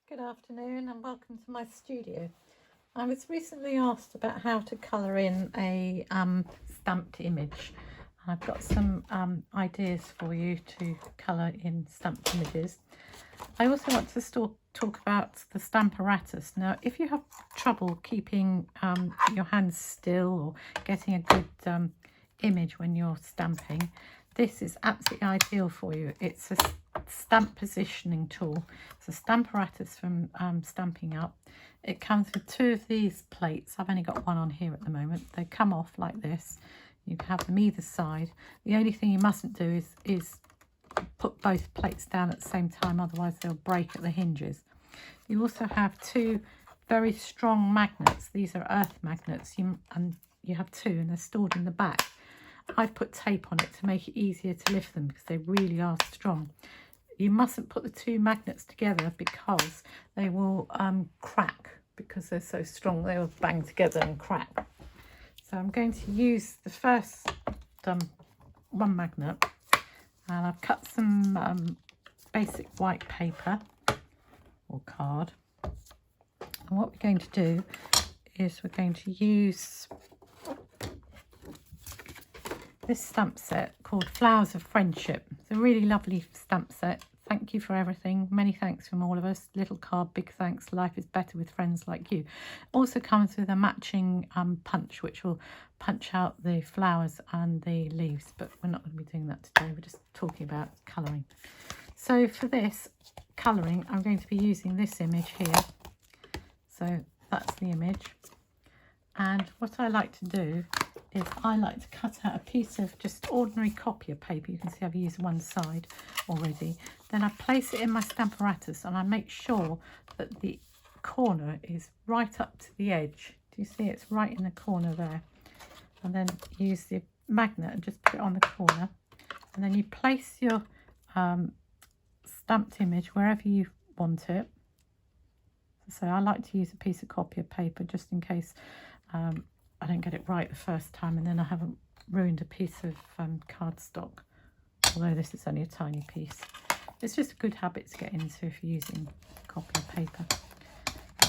Good afternoon and welcome to my studio. I was recently asked about how to colour in a stamped image. I've got some ideas for you to colour in stamped images. I also want to talk about the Stamparatus. Now, if you have trouble keeping your hands still or getting a good image when you're stamping, this is absolutely ideal for you. It's a stamp positioning tool. It's a Stamparatus from Stampin' Up. It comes with two of these plates. I've only got one on here at the moment. They come off like this. You can have them either side. The only thing you mustn't do is put both plates down at the same time, otherwise they'll break at the hinges. You also have two very strong magnets. These are earth magnets, and you have two, and they're stored in the back. I've put tape on it to make it easier to lift them because they really are strong. You mustn't put the two magnets together because they will crack, because they're so strong. They will bang together and crack. So I'm going to use the first one magnet, and I've cut some basic white paper or card. And what we're going to do is we're going to use this stamp set called Flowers of Friendship. It's a really lovely stamp set. Thank you for everything. Many thanks from all of us. Little card, big thanks. Life is better with friends like you. Also comes with a matching punch, which will punch out the flowers and the leaves, but we're not going to be doing that today. We're just talking about colouring. So for this colouring, I'm going to be using this image here. So that's the image. And what I like to do is I like to cut out a piece of just ordinary copier paper. You can see I've used one side already. Then I place it in my Stamparatus and I make sure that the corner is right up to the edge. Do you see it's right in the corner there? And then use the magnet and just put it on the corner. And then you place your stamped image wherever you want it. So I like to use a piece of copier paper just in case I don't get it right the first time, and then I haven't ruined a piece of cardstock, although this is only a tiny piece. It's just a good habit to get into if you're using copier paper.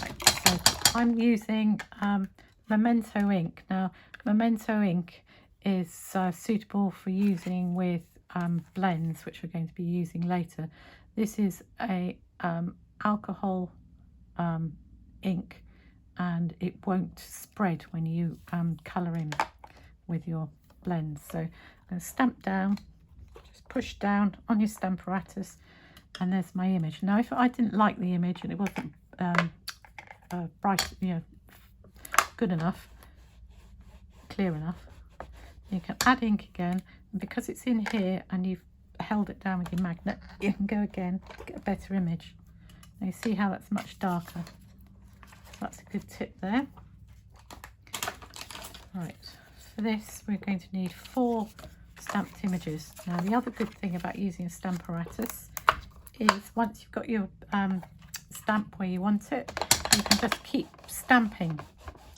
Right, so I'm using Memento ink. Now, Memento ink is suitable for using with blends, which we're going to be using later. This is a alcohol ink, and it won't spread when you colour in with your blends. So I'm going to stamp down, just push down on your Stamparatus, and there's my image. Now, if I didn't like the image and it wasn't bright, good enough, clear enough, you can add ink again, and because it's in here and you've held it down with your magnet, you can go again, get a better image. Now you see how that's much darker. That's a good tip there. Right, for this we're going to need 4 stamped images. Now the other good thing about using a Stamparatus is once you've got your stamp where you want it, you can just keep stamping.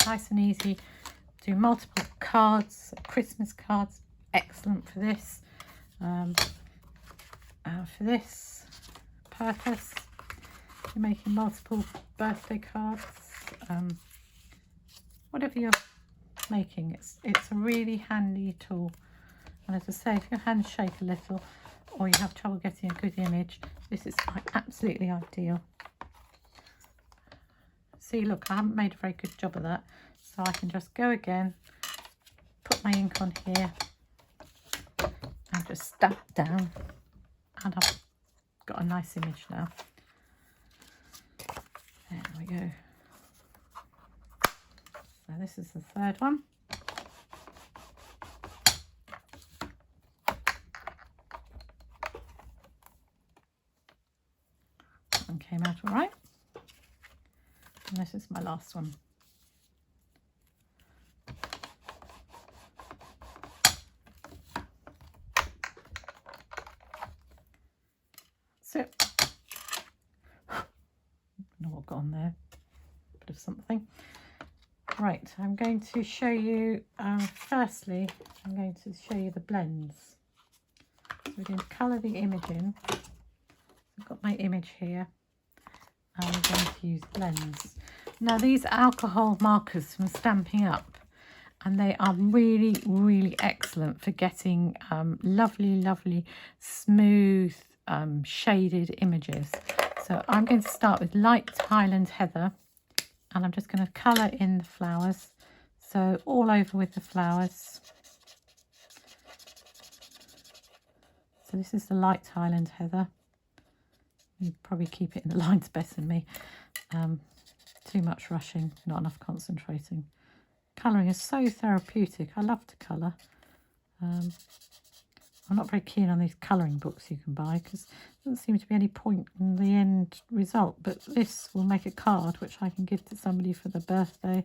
Nice and easy. Do multiple cards, Christmas cards, excellent for this. For this purpose, you're making multiple birthday cards. Whatever you're making, it's a really handy tool. And as I say, if your hands shake a little or you have trouble getting a good image, this is absolutely ideal. See, look, I haven't made a very good job of that, so I can just go again, put my ink on here and just stamp down, and I've got a nice image now. There we go. So this is the third one. That one came out all right. And this is my last one. That's it. I don't know what got on there. Bit of something. Right, I'm going to show you, firstly, I'm going to show you the blends. So we're going to colour the image in. I've got my image here. and we're going to use blends. Now these are alcohol markers from Stampin' Up, and they are really, really excellent for getting lovely, smooth, shaded images. So I'm going to start with light Highland Heather, and I'm just going to colour in the flowers. So all over with the flowers. So this is the light Highland Heather. You probably keep it in the lines better than me. Too much rushing, not enough concentrating. Colouring is so therapeutic. I love to colour. I'm not very keen on these colouring books you can buy because there doesn't seem to be any point in the end result. But this will make a card which I can give to somebody for their birthday,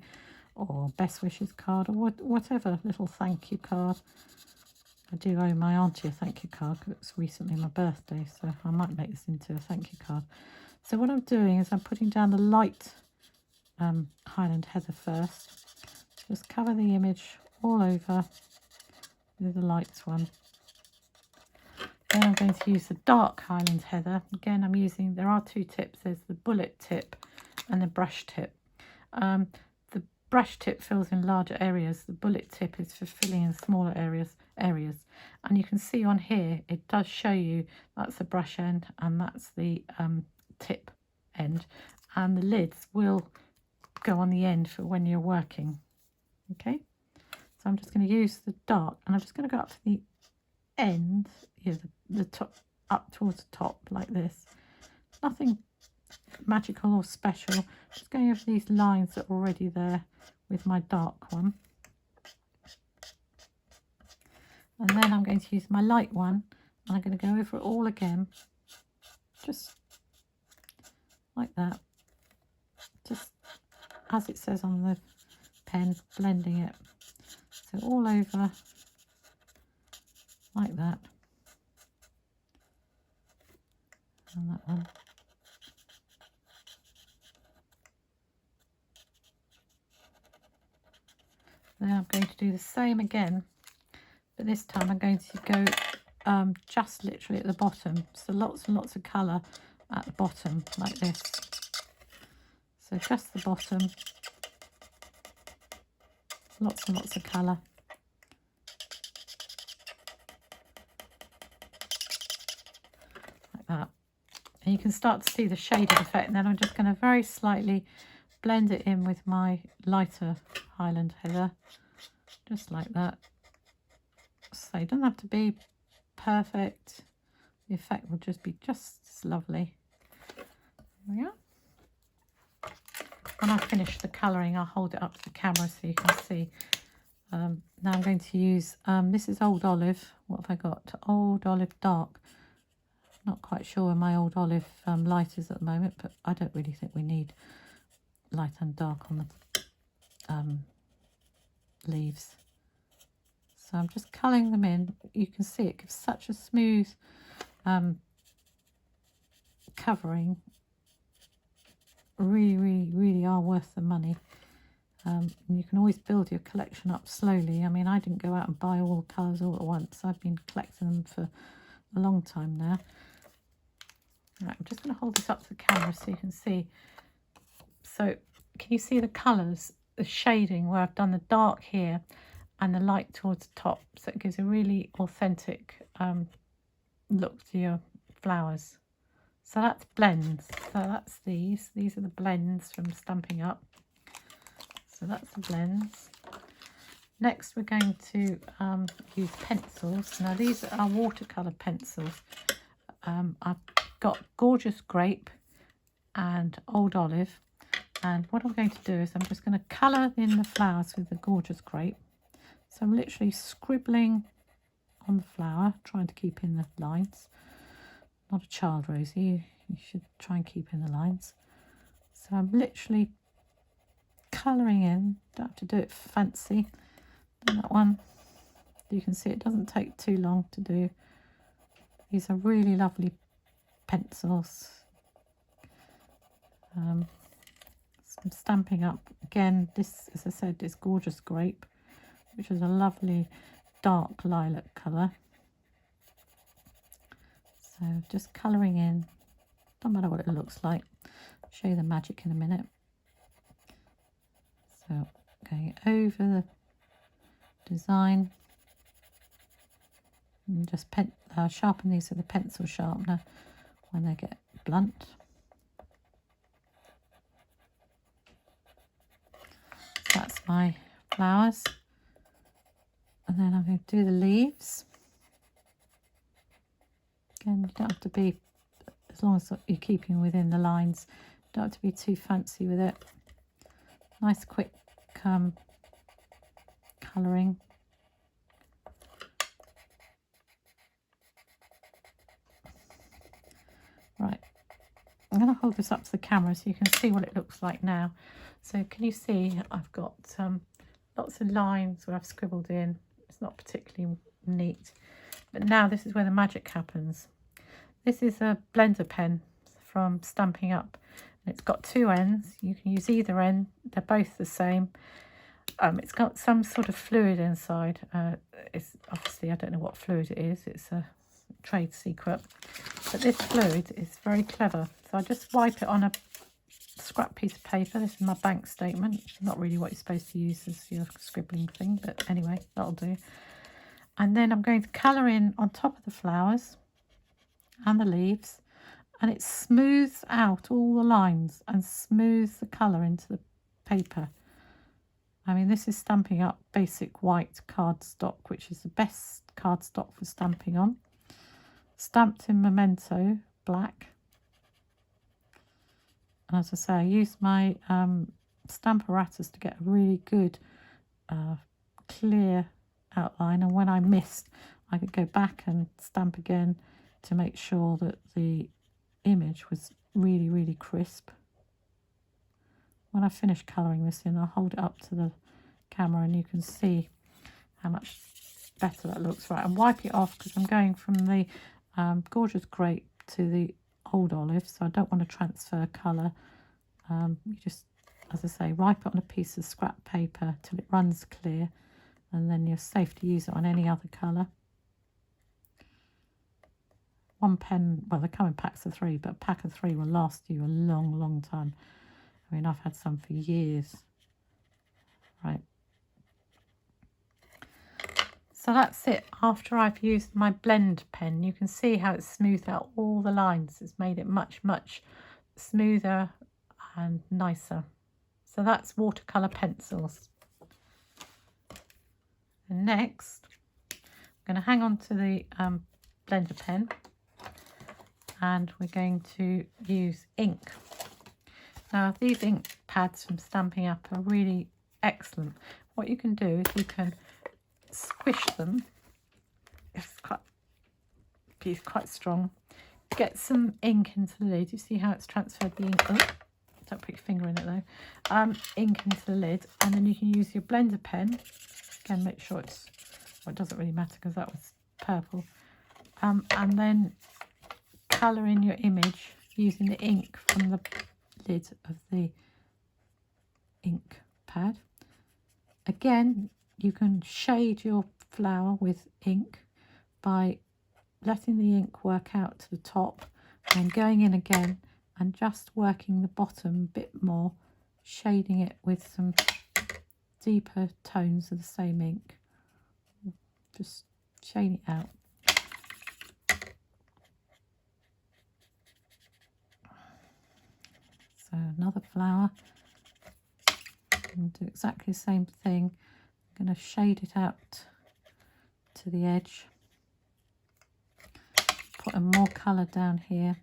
or best wishes card, or whatever, little thank you card. I do owe my auntie a thank you card because it was recently my birthday, so I might make this into a thank you card. So what I'm doing is I'm putting down the light Highland Heather first. Just cover the image all over with the lights one. Then I'm going to use the dark Highland Heather. Again, I'm using, there are two tips. There's the bullet tip and the brush tip. The brush tip fills in larger areas. The bullet tip is for filling in smaller areas. And you can see on here, it does show you that's the brush end and that's the tip end. And the lids will go on the end for when you're working. Okay, so I'm just going to use the dark, and I'm just going to go up to the end, here, the top, up towards the top like this. Nothing magical or special, just going over these lines that are already there with my dark one. And then I'm going to use my light one, and I'm going to go over it all again, just like that, just as it says on the pen, blending it. So all over like that, and that one. Then I'm going to do the same again, but this time I'm going to go just literally at the bottom. So lots and lots of colour at the bottom like this. So just the bottom, lots and lots of colour. Like that. And you can start to see the shaded effect, and then I'm just going to very slightly blend it in with my lighter Highland Heather, just like that. So it doesn't have to be perfect. The effect will just be just as lovely. There we are. When I finish the colouring, I'll hold it up to the camera so you can see. Now I'm going to use, this is Old Olive. What have I got? Old Olive Dark. Not quite sure where my Old Olive light is at the moment, but I don't really think we need light and dark on the leaves. So I'm just colouring them in. You can see it gives such a smooth covering. Really are worth the money. And you can always build your collection up slowly. I mean, I didn't go out and buy all the colours all at once. I've been collecting them for a long time now. Right, I'm just going to hold this up to the camera so you can see. So can you see the colours, the shading where I've done the dark here and the light towards the top? So it gives a really authentic look to your flowers. So that's blends. So that's these. These are the blends from Stampin' Up. So that's the blends. Next we're going to use pencils. Now these are watercolour pencils. I've got Gorgeous Grape and Old Olive. And what I'm going to do is I'm just going to colour in the flowers with the Gorgeous Grape. So I'm literally scribbling on the flower, trying to keep in the lines. Not a child, Rosie. You should try and keep in the lines. So I'm literally colouring in. Don't have to do it fancy. And that one, you can see it doesn't take too long to do. These are really lovely pencils. Some Stampin' Up. Again, this, as I said, is Gorgeous Grape, which is a lovely dark lilac colour. So just colouring in, don't matter what it looks like. show you the magic in a minute. So going over the design, and just sharpen these with a pencil sharpener when they get blunt. So that's my flowers, and then I'm going to do the leaves. Again, you don't have to be, as long as you're keeping within the lines, you don't have to be too fancy with it. Nice quick colouring. Right, I'm going to hold this up to the camera so you can see what it looks like now. So can you see I've got lots of lines where I've scribbled in. It's not particularly neat, but now this is where the magic happens. This is a blender pen from Stampin' Up. It's got two ends. You can use either end. They're both the same. It's got some sort of fluid inside. It's obviously, I don't know what fluid it is. It's a trade secret. But this fluid is very clever. So I just wipe it on a scrap piece of paper. This is my bank statement. It's not really what you're supposed to use as your scribbling thing, but anyway, that'll do. And then I'm going to colour in on top of the flowers and the leaves, and it smooths out all the lines and smooths the colour into the paper. I mean, this is Stampin' Up basic white cardstock, which is the best cardstock for stamping on. Stamped in Memento black. And as I say, I used my Stamparatus to get a really good clear outline, and when I missed, I could go back and stamp again to make sure that the image was really, really crisp. When I finish colouring this in, I'll hold it up to the camera and you can see how much better that looks. Right, and wipe it off because I'm going from the Gorgeous Grape to the Old Olive, so I don't want to transfer colour. You just, as I say, wipe it on a piece of scrap paper till it runs clear, and then you're safe to use it on any other colour. One pen, well, they come in packs of 3, but a pack of 3 will last you a long, long time. I mean, I've had some for years. Right. So that's it. After I've used my blend pen, you can see how it's smoothed out all the lines. It's made it much, much smoother and nicer. So that's watercolour pencils. And next, I'm going to hang on to the blender pen, and we're going to use ink. Now, these ink pads from Stampin' Up are really excellent. What you can do is you can squish them. It's quite strong. Get some ink into the lid. You see how it's transferred the ink? Oh, don't put your finger in it though. Ink into the lid, and then you can use your blender pen. Again, make sure it's, well, it doesn't really matter because that was purple. And then colour in your image using the ink from the lid of the ink pad. Again, you can shade your flower with ink by letting the ink work out to the top and going in again and just working the bottom a bit more, shading it with some deeper tones of the same ink. Just shade it out. So another flower, and do exactly the same thing. I'm going to shade it out to the edge, put in more colour down here.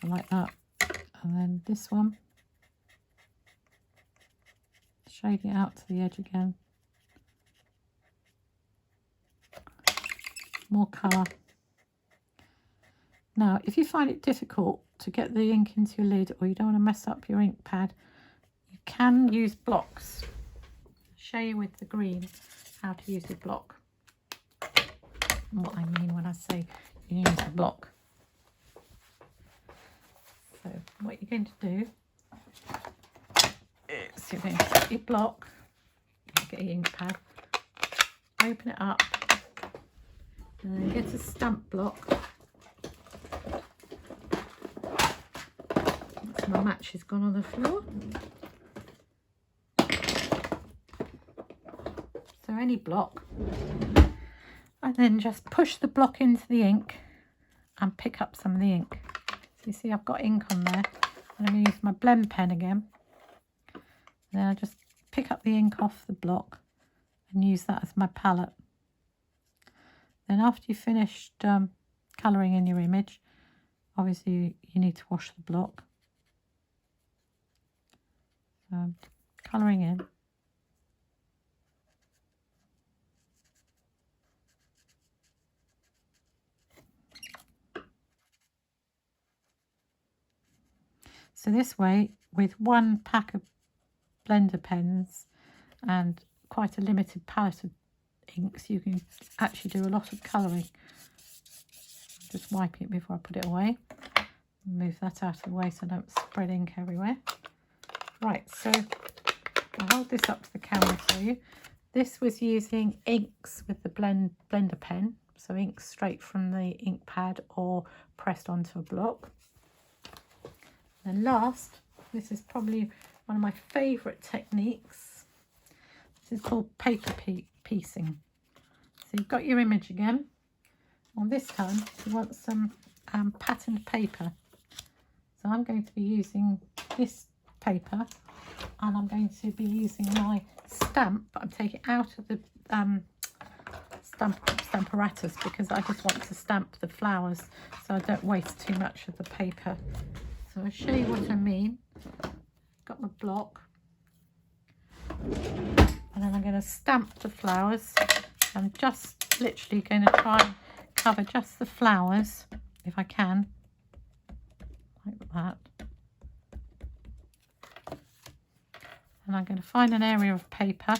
So like that, and then this one, shade it out to the edge again. More colour. Now, if you find it difficult to get the ink into your lid, or you don't want to mess up your ink pad, you can use blocks. I'll show you with the green how to use a block, and what I mean when I say you use a block. So what you're going to do is you're going to set your block, get your ink pad, open it up, and then get a stamp block. My match has gone on the floor. So any block, and then just push the block into the ink and pick up some of the ink. So you see I've got ink on there, and I'm going to use my blend pen again. And then I just pick up the ink off the block and use that as my palette. Then after you've finished colouring in your image, obviously you need to wash the block. Colouring in. So this way, with one pack of blender pens and quite a limited palette of inks, you can actually do a lot of colouring. Just wiping it before I put it away. Move that out of the way so I don't spread ink everywhere. Right, so I'll hold this up to the camera for you. This was using inks with the blender pen, so ink straight from the ink pad or pressed onto a block. And last, this is probably one of my favourite techniques. This is called paper piecing. So you've got your image again. Well, this time you want some patterned paper. So I'm going to be using this paper, and I'm going to be using my stamp. I'm taking it out of the stamparatus because I just want to stamp the flowers so I don't waste too much of the paper. So I'll show you what I mean. Got my block, and then I'm going to stamp the flowers. I'm just literally going to try and cover just the flowers if I can, like that. And I'm going to find an area of paper,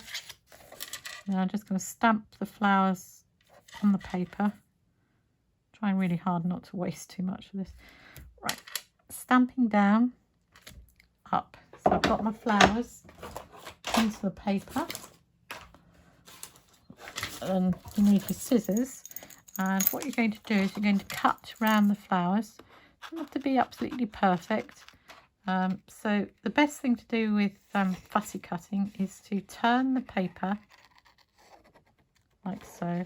and I'm just going to stamp the flowers on the paper. Trying really hard not to waste too much of this. Right, stamping down, up. So I've got my flowers into the paper, and you need your scissors. And what you're going to do is you're going to cut around the flowers. It doesn't have to be absolutely perfect. So the best thing to do with fussy cutting is to turn the paper like so,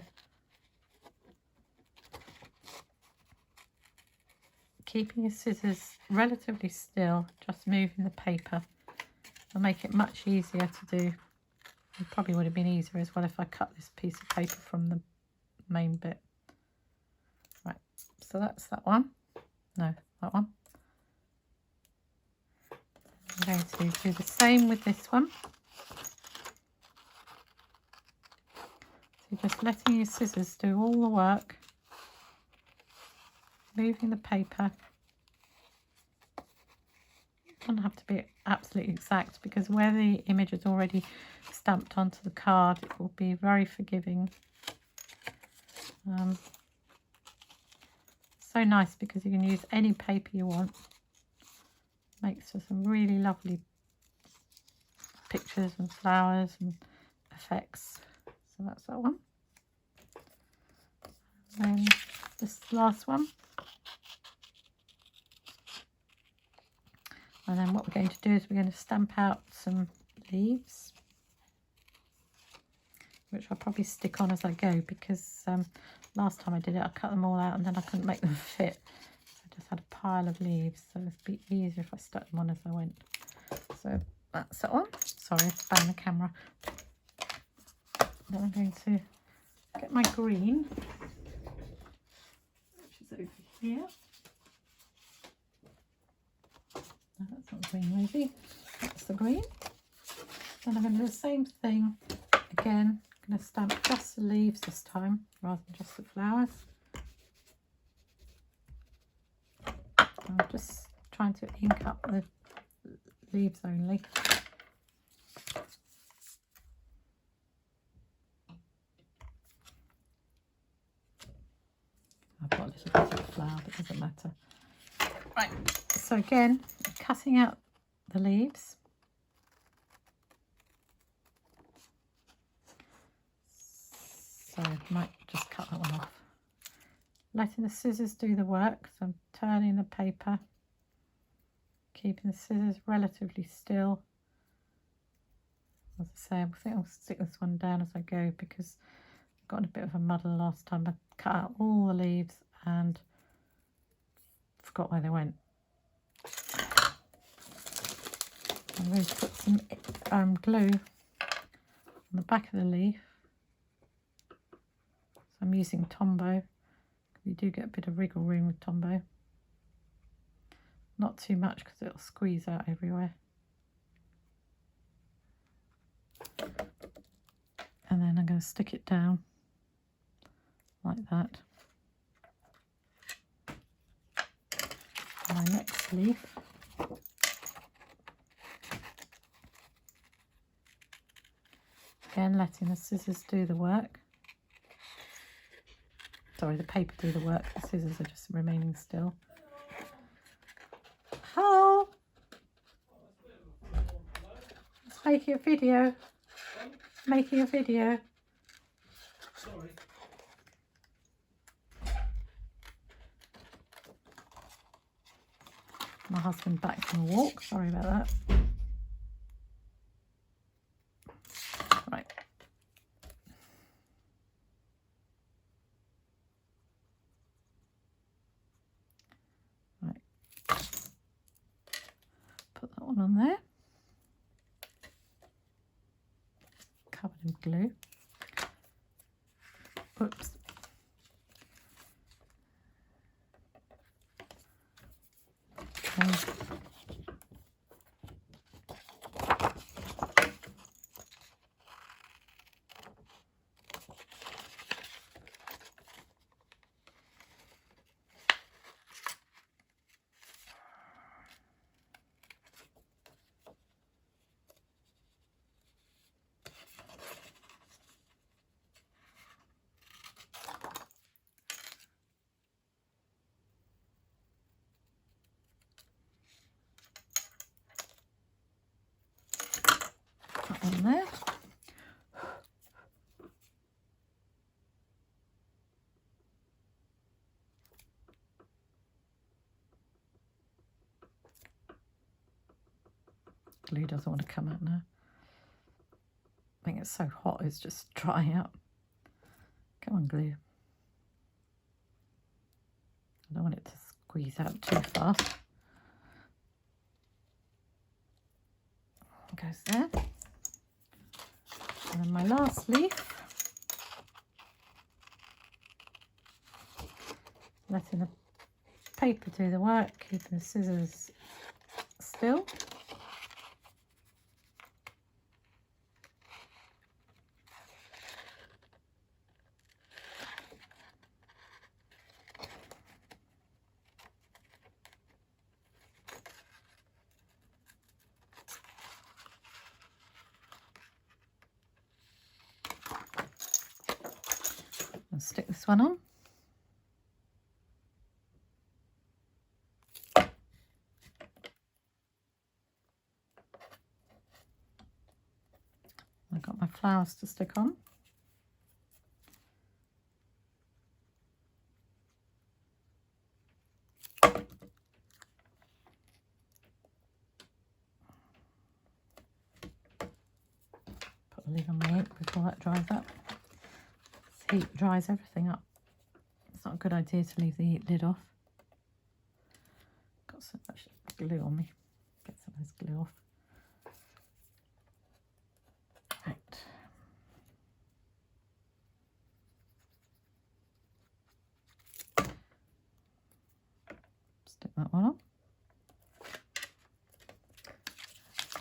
keeping your scissors relatively still, just moving the paper. It'll make it much easier to do. It probably would have been easier as well if I cut this piece of paper from the main bit. Right, so that's that one. No, that one. I'm going to do the same with this one. So just letting your scissors do all the work, moving the paper. It doesn't have to be absolutely exact because where the image is already stamped onto the card, it will be very forgiving. So nice because you can use any paper you want. Makes for some really lovely pictures and flowers and effects. So that's that one. And then this last one. And then what we're going to do is we're going to stamp out some leaves, which I'll probably stick on as I go because last time I did it I cut them all out and then I couldn't make them fit. I just had a pile of leaves, so it'd be easier if I stuck them on as I went. So that's that one. Sorry, bang the camera. Then I'm going to get my green, which is over here. No, that's not green, maybe. That's the green. Then I'm going to do the same thing again. I'm going to stamp just the leaves this time rather than just the flowers. I'm just trying to ink up the leaves only. I've got a little bit of flower, but it doesn't matter. Right, so again, cutting out the leaves. So I might just cut that one off. Letting the scissors do the work. So I'm turning the paper, keeping the scissors relatively still. As I say, I think I'll stick this one down as I go because I got in a bit of a muddle last time. I cut out all the leaves and forgot where they went. I'm going to put some glue on the back of the leaf. So I'm using Tombow. You do get a bit of wriggle room with Tombow. Not too much because it'll squeeze out everywhere. And then I'm going to stick it down like that. My next leaf. Again, letting the scissors do the work. Sorry, the paper do the work. The scissors are just remaining still. Hello. It's making a video. Making a video. Sorry. My husband back from a walk. Sorry about that. Right. Right. Put that one on there. Covered in glue. Whoops. Okay. On there. Glue doesn't want to come out now. I think it's so hot it's just drying out. Come on, glue. I don't want it to squeeze out too fast. It goes there. And then my last leaf. Letting the paper do the work, keeping the scissors still. And stick this one on. I've got my flowers to stick on. Put a lid on my ink before that dries up. This heat dries everything up. It's not a good idea to leave the lid off. Got so much glue on me. Get some of this glue off. Right. Stick that one on.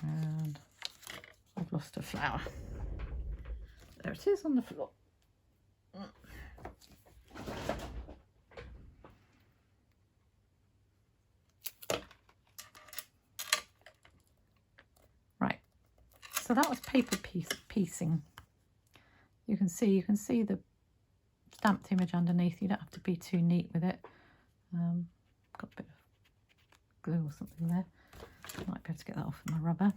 And I've lost a flower. There it is on the floor. Right, so that was paper piecing. You can see the stamped image underneath. You don't have to be too neat with it. Got a bit of glue or something there. Might be able to get that off with my rubber.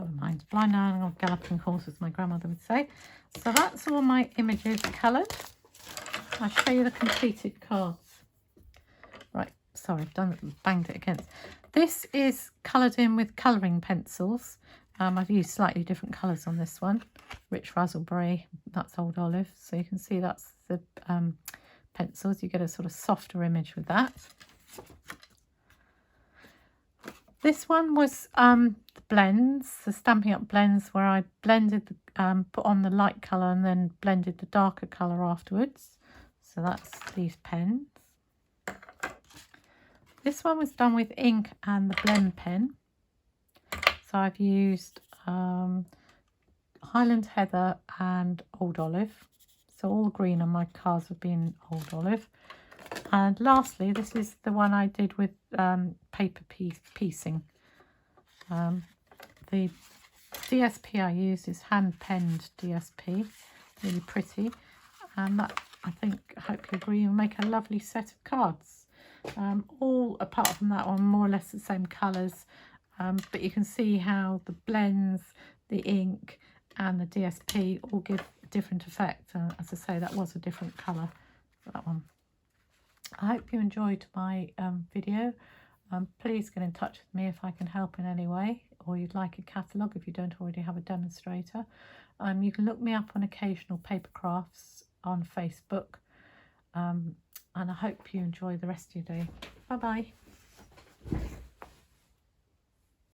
Never mind. Blind man or galloping horse, as my grandmother would say. So that's all my images coloured. I'll show you the completed cards. Right, sorry, I've banged it against. This is coloured in with colouring pencils. I've used slightly different colours on this one. Rich raspberry, that's old olive. So you can see that's the pencils. You get a sort of softer image with that. This one was the blends, the Stampin' Up blends, where I blended, put on the light colour and then blended the darker colour afterwards. So that's these pens. This one was done with ink and the blend pen. So I've used Highland Heather and Old Olive. So all the green on my cards have been Old Olive. And lastly, this is the one I did with paper piecing. The DSP I used is hand-penned DSP, really pretty. And that, I think, I hope you agree, will make a lovely set of cards. All apart from that one, more or less the same colours. But you can see how the blends, the ink and the DSP all give a different effect. As I say, that was a different colour for that one. I hope you enjoyed my video. Please get in touch with me if I can help in any way, or you'd like a catalogue if you don't already have a demonstrator. You can look me up on Occasional Paper Crafts on Facebook. And I hope you enjoy the rest of your day. Bye bye.